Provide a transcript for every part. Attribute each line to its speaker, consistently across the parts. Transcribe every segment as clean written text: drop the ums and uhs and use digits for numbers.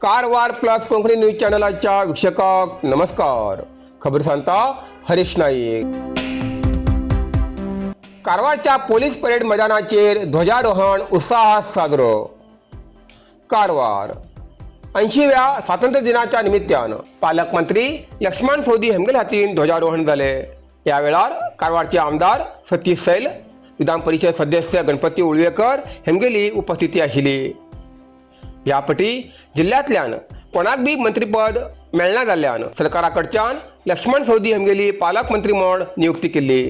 Speaker 1: Karwar plus Konkani news चॅनलच्या वीक्षकांक नमस्कार. खबर सांगता हरीश नाईक. कारवारच्या पोलीस परेड मैदानाचेर ध्वजारोहण उत्साहात साजरो. कारवार 80व्या स्वातंत्र्य दिनाच्या निमित्तान पालकमंत्री लक्ष्मण सवदी हेमगेल हातीन ध्वजारोहण जाले. या वेळार कारवारचे आमदार सतीश सैल, विधान परिषद सदस्य गणपती उळवेकर हेमगेली उपस्थिती आशिल्ली. ह्या फाटी जिल्ह्यातल्यान कोणाक बी मंत्रीपद मेळना जाल्ल्यान सरकारा कडच्यान लक्ष्मण सवदी हेमगेली पालकमंत्री म्हूण नियुक्ती केल्ली.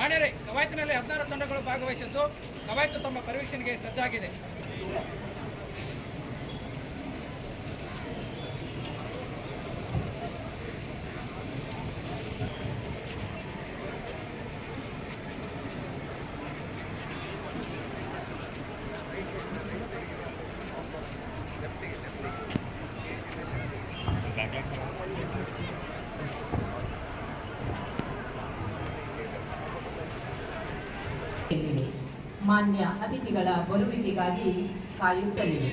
Speaker 2: ಮಾನ್ಯರೇ, ಕವಾಯತಿನಲ್ಲಿ 16 ತಂಡಗಳು ಭಾಗವಹಿಸಿದ್ದು ಕವಾಯತು ತಮ್ಮ ಪರೀಕ್ಷೆಗೆ ಸಜ್ಜಾಗಿದೆ.
Speaker 3: ಮಾನ್ಯ ಅತಿಥಿಗಳ ಬರುವಿಕೆಗಾಗಿ ಕಾಯುತ್ತಲಿವೆ.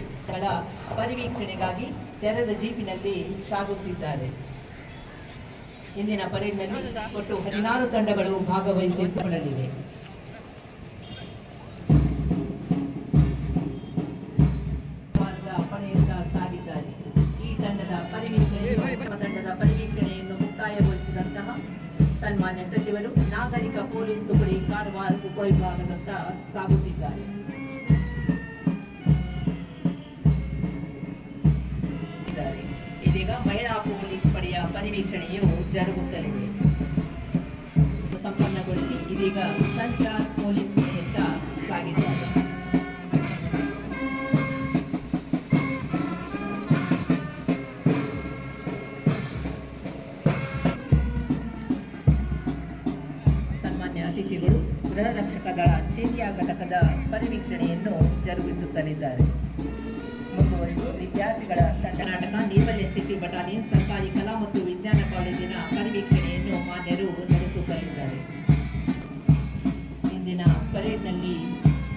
Speaker 3: ಪರಿವೀಕ್ಷಣೆಗಾಗಿ ತೆರೆದ ಜೀಪಿನಲ್ಲಿ ಸಾಗುತ್ತಿದ್ದಾರೆ. ಇಂದಿನ ಪರೇಡ್ನಲ್ಲಿ ಒಟ್ಟು 16 ತಂಡಗಳು ಭಾಗವಹಿಸಿಕೊಳ್ಳಲಿವೆ. ಪಡೆಯುತ್ತಾ ಸಾಗಿದ್ದಾರೆ. ಈ ತಂಡದ ಪರಿವೀಕ್ಷಣೆಯನ್ನು ಮುಕ್ತಾಯಗೊಳಿಸಿದಂತಹ ಸನ್ಮಾನ್ಯ ಸಚಿವರು ನಾಗರಿಕ ಪೊಲೀಸ್ ತುಕಡಿ ಕಾರವಾರ ಉಪವಿಭಾಗದತ್ತ ಸಾಗುತ್ತಿದ್ದಾರೆ. ಇದೀಗ ಮಹಿಳಾ ಪೊಲೀಸ್ ಪಡೆಯ ಪರಿವೀಕ್ಷಣೆಯು ಜರುಗುತ್ತಲಿದೆ. ಸಂಪನ್ನಗೊಳಿಸಿ ಇದೀಗ ಸಂಚಾರ್ ಪೊಲೀಸ್ ಪಡೆಯತ್ತ ಸಾಗಿದ್ದಾರೆ. ಅತಿಥಿಗಳು ಗೃಹ ರಕ್ಷಕ ದಳ ಚೇರಿಯಾ ಘಟಕದ ಪರಿವೀಕ್ಷಣೆಯನ್ನು ಜರುಗಿಸುತ್ತಲಿದ್ದಾರೆ. ಮುಂದುವರೆದು ವಿದ್ಯಾರ್ಥಿಗಳ ಕರ್ನಾಟಕ ನೇವಲ್ ಎನ್ಸಿಸಿ ಬಟಾಲಿಯನ್ ಸರ್ಕಾರಿ ಕಲಾ ಮತ್ತು ವಿಜ್ಞಾನ ಕಾಲೇಜಿನ ಪರಿವೀಕ್ಷಣೆಯನ್ನು ಮಾನ್ಯರು ನಡೆಸುತ್ತಲಿದ್ದಾರೆ. ಇಂದಿನ ಪರೇಡ್ನಲ್ಲಿ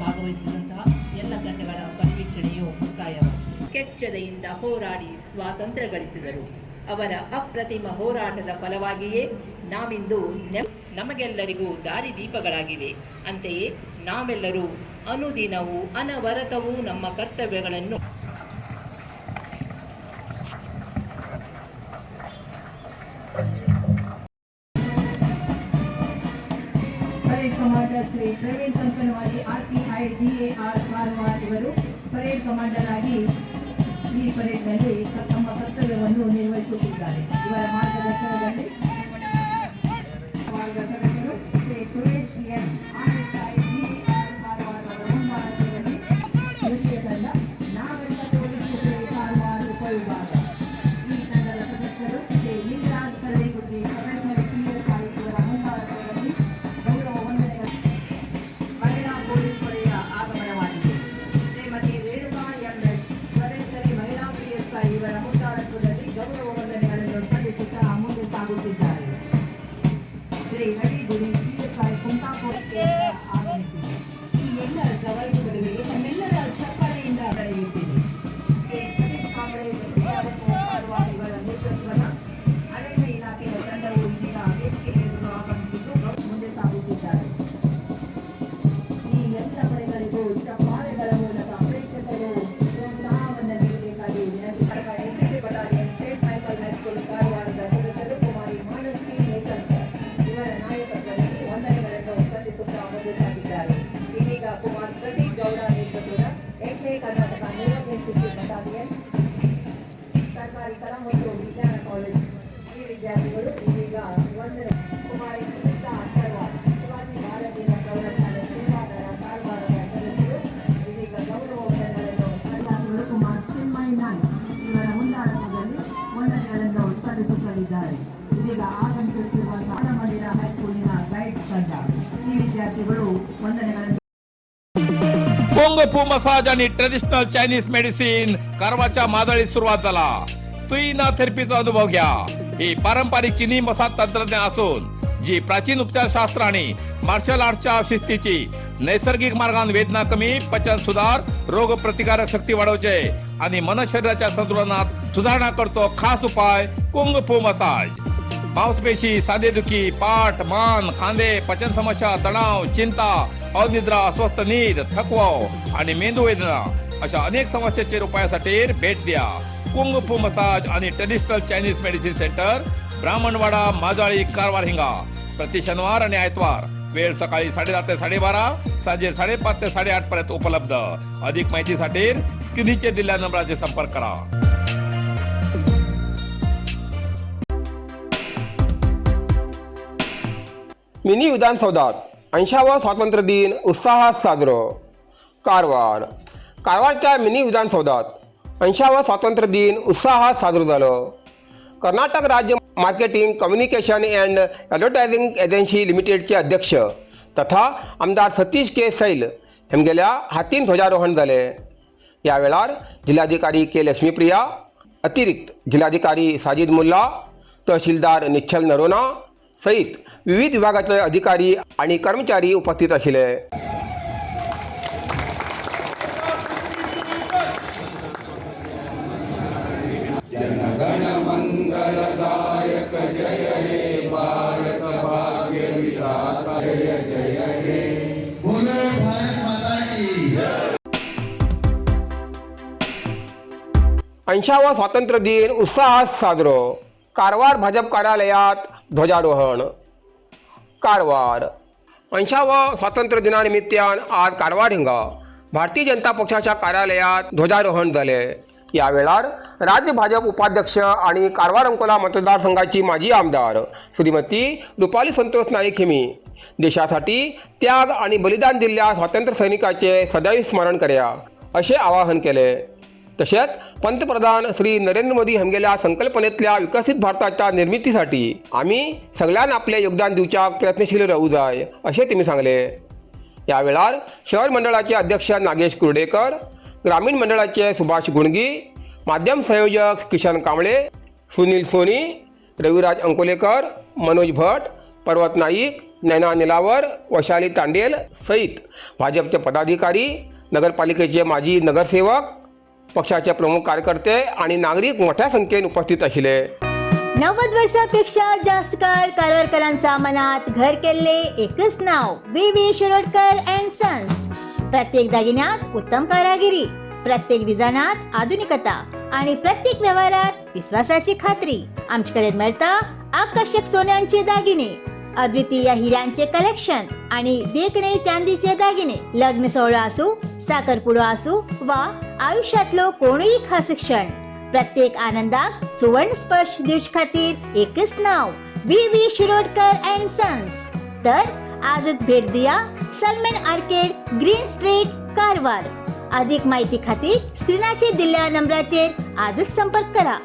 Speaker 3: ಭಾಗವಹಿಸಿದಂತಹ ಎಲ್ಲ ತಂಡಗಳ ಪರಿವೀಕ್ಷಣೆಯು ಮುಕ್ತಾಯವಾಗಿದೆ. ಕೆಚ್ಚೆದೆಯಿಂದ ಹೋರಾಡಿ ಸ್ವಾತಂತ್ರ್ಯ ಗಳಿಸಿದರು. ಅವರ ಅಪ್ರತಿಮ ಹೋರಾಟದ ಫಲವಾಗಿಯೇ ನಾವಿಂದು ನಮಗೆಲ್ಲರಿಗೂ ದಾರಿದೀಪಗಳಾಗಿವೆ. ಅಂತೆಯೇ ನಾವೆಲ್ಲರೂ ಅನುದಿನವೂ ಅನವರತವೂ ನಮ್ಮ ಕರ್ತವ್ಯಗಳನ್ನು parade commander Shri Praveen Kankanwadi RPI DAR Karwar ಇವರು ಪರೇಡ್ ಕಮಾಂಡರ್ ಆಗಿ ಈ ಪರೇಡ್ನಲ್ಲಿ ತಮ್ಮ ಕರ್ತವ್ಯವನ್ನು ನಿರ್ವಹಿಸುತ್ತಿದ್ದಾರೆ. ಇವರ ಮಾರ್ಗದರ್ಶನದಲ್ಲಿ Shri Suresh N RPI DAR Karwar ಅವರ ಮುಂಭಾಗದಲ್ಲಿ ದ್ವಿತೀಯ ತಂಡ ನಾಗರಿಕ ಪೊಲೀಸ್ ತುಕಡಿ ಕಾರವಾರ ಉಪವಿಭಾಗ. ಈ ತಂಡದ ಸದಸ್ಯರು ಶ್ರೀ ಲಿಂಗರಾಜ್ ಕರಡಿಗುಡ್ಡಿ ಕನ್ನಡ PSI ಇವರ ಮುಂಭಾಗದಲ್ಲಿ ಗೌರವ ವಂದನೆಗಳು. ಮಹಿಳಾ ಪೊಲೀಸ್ ಪಡೆಯ ಆಗಮನವಾಗಿದೆ. ಶ್ರೀಮತಿ ರೇಣುಕಾ MS ಸದಸ್ಯರಿ ಮಹಿಳಾ PSI ಇವರ ಮುಂದಾಳತ್ವದಲ್ಲಿ ಗೌರವ ವಂದನೆಗಳನ್ನು ಸಲ್ಲಿಸುತ್ತಾ ಮುಂದೆ ಸಾಗುತ್ತಿದ್ದಾರೆ. ಶ್ರೀ ಹರಿಗುಡಿ PSI ಕುಂಟಾಪುರಕ್ಕೆ ಆಗಮಿಸಿದೆ. ಈ ಎಲ್ಲರ ಸವಾಲುಗಳಿಗೆ ನಮ್ಮೆಲ್ಲರ ಚಪ್ಪಾಳೆಯಿಂದ ನಡೆಯುತ್ತಿದೆ. ಕಾಂಗ್ರೆಸ್ ಇವರ ನೇತೃತ್ವದ ಅರಣ್ಯ ಇಲಾಖೆಯ ತಂಡವು ಇದೀಗ ವೇದಿಕೆ ವಿದ್ಯಾರ್ಥಿಗಳು ಇದೀಗ ವಂದನೆ ಕುಮಾರಿ ಸುನೀತಾ ಅಕ್ಕರ್ವಾಲ್ ಶಿವಾಜಿ ಭಾರತೀಯ ಪ್ರೌಢಶಾಲೆ ಸೇವಾದಳ ಕಾರವಾರದ ಸದಸ್ಯರು ಇದೀಗ ಗೌರವ ವಂದನೆಗಳನ್ನು ವಿದ್ಯಾರ್ಥಿಗಳು ಕುಮಾರ್ ಚಿನ್ಮಯ್ ನಾಯ್ಕ್ ಇವರ ಮುಂದಾಳತ್ವದಲ್ಲಿ ವಂದನೆಗಳನ್ನು ಸಲ್ಲಿಸುತ್ತಲಿದ್ದಾರೆ. ಇದೀಗ ಆಗಮಿಸುತ್ತಿರುವ ಸಾಲಮಂದಿರ ಹೈಸ್ಕೂಲಿನ ಗೈಡ್ ತಂಡ ಈ ವಿದ್ಯಾರ್ಥಿಗಳು ವಂದನೆಗಳನ್ನು
Speaker 4: कोंग फू मसाज आणि ट्रेडिशनल चायनीज मेडिसिन कारवारच्या मादळी सुरुवात झाला. तुईना थेरपीचा अनुभव घ्या. ही पारंपरिक चीनी मसाज तंत्रज्ञान असून जी प्राचीन उपचारशास्त्र आणि मार्शल आर्टच्या शिस्तीची नैसर्गिक मार्गाने वेदना कमी, पचन सुधार, रोग प्रतिकारक शक्ती वाढवते आणि मन शरीराच्या संतुलनात सुधारणा करतो. खास उपाय कुंग फू मसाज. मांसपेशी, सांधेदुखी, पाठ, मान, खांदे, पचन समस्या, तणाव, चिंता, अनिद्रा, अस्वस्थ नींद, थकवा आणि मेंदू वेदना अशा अनेक समस्याचे उपायासाठी भेट द्या. कुंग फू मसाज आणि traditional Chinese medicine centre, Brahmanwada, Majali, Karwar हिंगा. प्रति शनिवार आणि आयतवार. वेळ सकाळी 10:30 ते 12:30, सांजे 5:30 ते 8:30 पर्यंत उपलब्ध. अधिक माहितीसाठी स्क्रीनचे दिलेल्या नंबराचे संपर्क करा.
Speaker 1: मिनी विधानसौधात 80वा स्वातंत्र्य दिन उत्साहात साजरा. कारवारच्या मिनी विधानसौधात 80वा स्वातंत्र्य दिन उत्साहात साजरा झाला. कर्नाटक राज्य marketing communication and advertising agency लिमिटेडचे अध्यक्ष तथा आमदार सतीश के सैल हेमगेल्या हातीन ध्वजारोहण झाले. यावेळार जिल्हाधिकारी के लक्ष्मीप्रिया, अतिरिक्त जिल्हाधिकारी साजिद मुल्ला, तहसीलदार निच्छल नरोना सहित विविध विभागाचे अधिकारी आणि कर्मचारी उपस्थित आशिले.
Speaker 5: जनगण मंगलदायक जय हे भारत भाग्य विधाता जय जय हे बोलो भारत माता की जय.
Speaker 1: 80वा स्वातंत्र्य दिन उत्साहात साजरा. कारवार भाजप कार्यालयात ध्वजारोहण. कारवार 80वा स्वातंत्र्य दिनानिमित्तान आज कारवार हिंगा भारतीय जनता पक्षाच्या कार्यालयात ध्वजारोहण झाले. यावेळार राज्य भाजप उपाध्यक्ष आणि कारवार अंकोला मतदारसंघाची माजी आमदार श्रीमती रुपाली संतोष नाईक हिमी देशासाठी त्याग आणि बलिदान दिलेल्या स्वातंत्र्य सैनिकाचे सदैव स्मरण करूया असे आवाहन केले. तसेच पंतप्रधान श्री नरेंद्र मोदी हेमगेल्या संकल्पनेतल्या विकसित भारताच्या निर्मितीसाठी आम्ही सगळ्यांना आपले योगदान दिवच्या प्रयत्नशील राहू जाय असे त्यांनी सांगले. यावेळार शहर मंडळाचे अध्यक्ष नागेश कुर्डेकर, ग्रामीण मंडळाचे सुभाष गुणगी, माध्यम संयोजक किशन कांबळे, सुनील सोनी, रविराज अंकोलेकर, मनोज भट, पर्वत नाईक, नैना निलावर, वैशाली तांडेल सहित भाजपचे पदाधिकारी, नगरपालिकेचे माजी नगरसेवक, पक्षाचे प्रमुख कार्यकर्ते आणि नागरिक मोठ्या संख्येने उपस्थित असले.
Speaker 6: 90 वर्षापेक्षा जास्त काळ कारवारकरांचा मनात घर केले एकच नाव व्ही शिरोडकर अँड सन्स. प्रत्येक दागिन्यात उत्तम कारागिरी, प्रत्येक डिझायनात आधुनिकता आणि प्रत्येक व्यवहारात विश्वासाची खात्री. आमच्याकडे मिळता आकर्षक सोन्यांचे दागिने, अद्वितीय हिऱ्यांचे कलेक्शन आणि देखणे चांदीचे दागिने. लग्न सोहळा असो, साखरपुडा असो वा आयुष्यातलो कोणीही खास क्षण, प्रत्येक आनंदात सुवर्ण स्पर्श दिवस खातीर एकच नाव व्ही शिरोडकर अँड सन्स. तर आजच भेट दिया Salman arcade, green street, Karwar. अधिक माहिती खातीर स्क्रीनाचेर दिल्ल्या नंबराचेर आजच संपर्क करा.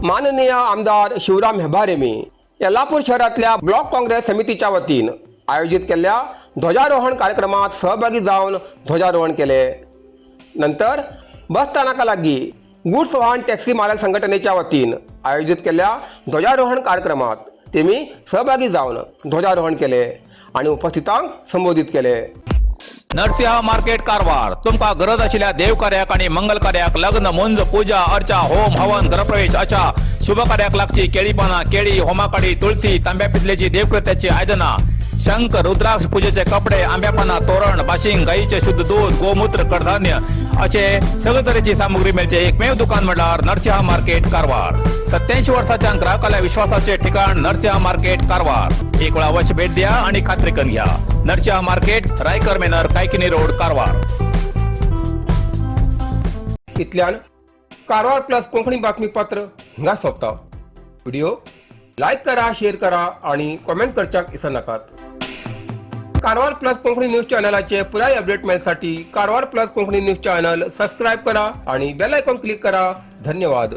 Speaker 1: माननीय आमदार शिवराम हेबारेमी यल्लापूर शहरातल्या ब्लॉक काँग्रेस समितीच्या वतीन आयोजित केलेल्या ध्वजारोहण कार्यक्रमात सहभागी जाऊन ध्वजारोहण केले. नंतर बस स्थानका लागी गुड्स वाहन टॅक्सी मालक संघटनेच्या वतीन आयोजित केलेल्या ध्वजारोहण कार्यक्रमात त्यांनी सहभागी जाऊन ध्वजारोहण केले आणि उपस्थितांक संबोधित केले.
Speaker 4: नरसिंह मार्केट कारवार. तुमका गरज असलेल्या देवकार्याक आणि मंगल कार्याक, लग्न, मुंज, पूजा अर्चा, होम हवन, गृहप्रवेश अशा शुभ कार्याक लागची केळी पाना, केळी, होमाकाडी, तुळशी, तांब्या पितलेची देवकृत्याची आयदना, शंख, रुद्राक्ष पूजेचे कपडे, आंब्यापाना, तोरण, बाशिंग, गाईचे शुद्ध दूध, गोमूत्र, कडधान्य असे सगळे तऱ्हेची सामुग्री मिळते एकमेव दुकान म्हणल्यार नरसिंह मार्केट कारवार. 87 वर्षाच्या ग्राहकाला विश्वासाचे ठिकाण नरसिंह मार्केट कारवार. एक वेळा अवश्य भेट द्या आणि खात्री करून घ्या. Narsimha market, Raikar manor, Kaikini road, Karwar.
Speaker 1: इतल्यान कारवार प्लस कोंकणी बातमीपत्र हिंगा सोंपता. व्हिडिओ लाईक करा, शेअर करा आणि कमेंट करच्याक विसरू नाकात. कारवार प्लस कोंकणी न्यूज चॅनलाचे पुराय अपडेट मेळसाठी Karwar plus Konkani news channel subscribe करा आणि बेल आयकॉन क्लिक करा. धन्यवाद.